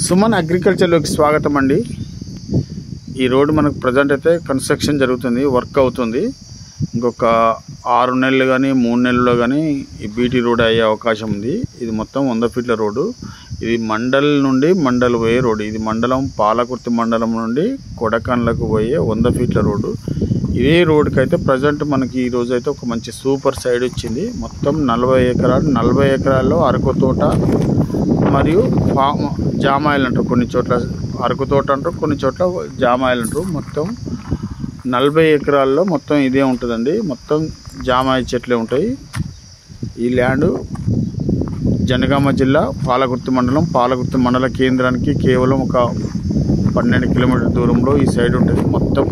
సుమన్ అగ్రికల్చర్లోకి స్వాగతం అండి. ఈ రోడ్ మనకు ప్రజెంట్ అయితే కన్స్ట్రక్షన్ జరుగుతుంది, వర్క్ అవుతుంది. ఇంకొక 6 నెలలు కానీ 3 నెలల్లో కానీ ఈ బీటీ రోడ్ అయ్యే అవకాశం ఉంది. ఇది మొత్తం 100 ఫీట్ల రోడ్డు. ఇది మండల్ నుండి మండల్ పోయే రోడ్డు. ఇది మండలం పాలకుర్తి మండలం నుండి కొడకన్లకు పోయే 100 ఫీట్ల రోడ్డు. ఇదే రోడ్డుకి అయితే ప్రజెంట్ మనకి ఈ రోజు అయితే ఒక మంచి సూపర్ సైడ్ వచ్చింది. మొత్తం 40 ఎకరాలు. 40 ఎకరాల్లో అరకు తోట మరియు జామాయిలు అంటారు, కొన్ని చోట్ల అరకు తోట అంటారు, కొన్ని చోట్ల జామాయిలు అంటారు. మొత్తం 40 ఎకరాల్లో మొత్తం ఇదే ఉంటుందండి. మొత్తం జామాయి చెట్లే ఉంటాయి. ఈ ల్యాండ్ జనగామ జిల్లా పాలకుర్తి మండల కేంద్రానికి కేవలం ఒక 12 కిలోమీటర్ల దూరంలో ఈ సైడ్ ఉంటుంది. మొత్తం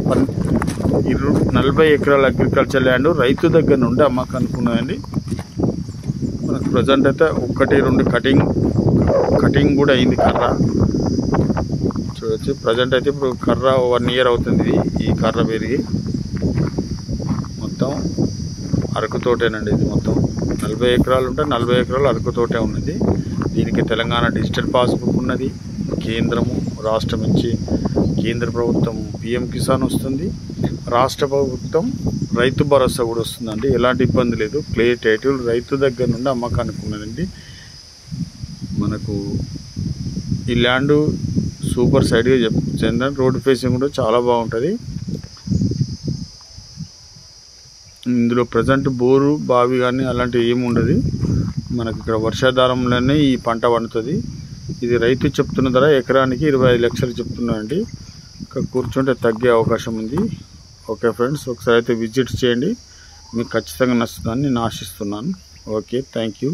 40 ఎకరాల అగ్రికల్చర్ ల్యాండ్ రైతు దగ్గర నుండి అమ్మకానికి ఉన్నదండి. మనకు ప్రజెంట్ అయితే 1-2 కటింగ్ కూడా అయింది. కర్ర చూడవచ్చు. ప్రజెంట్ అయితే ఇప్పుడు కర్ర 1 ఇయర్ అవుతుంది. ఈ కర్ర పెరిగి మొత్తం అరకు తోటేనండి. ఇది మొత్తం 40 ఎకరాలు ఉంటే 40 ఎకరాలు అరకు తోటే ఉన్నది. దీనికి తెలంగాణ డిజిటల్ పాస్బుక్ ఉన్నది. కేంద్రము రాష్ట్రం నుంచి కేంద్ర ప్రభుత్వం PM కిసాన్ వస్తుంది, రాష్ట్ర ప్రభుత్వం రైతు భరోసా కూడా వస్తుందండి. ఎలాంటి ఇబ్బంది లేదు. క్లియర్ టైటిల్ రైతు దగ్గర నుండి అమ్మకానికి ఉన్నదండి. మనకు ఈ ల్యాండ్ సూపర్ సైడ్గా చెందిన రోడ్ ఫేసింగ్ కూడా చాలా బాగుంటుంది. ఇందులో ప్రజెంట్ బోరు బావి కానీ అలాంటివి ఏమి ఉండదు. మనకి ఇక్కడ వర్షాధారంలోనే ఈ పంట పండుతుంది. ఇది రైతు చెప్తున్న ధర ఎకరానికి 25 లక్షలు చెప్తున్నారండి. ఇక్కడ కూర్చుంటే తగ్గే అవకాశం ఉంది. ఓకే ఫ్రెండ్స్, ఒకసారి అయితే విజిట్ చేయండి. మీకు ఖచ్చితంగా నచ్చుతుందని నేను ఆశిస్తున్నాను. Okay, thank you.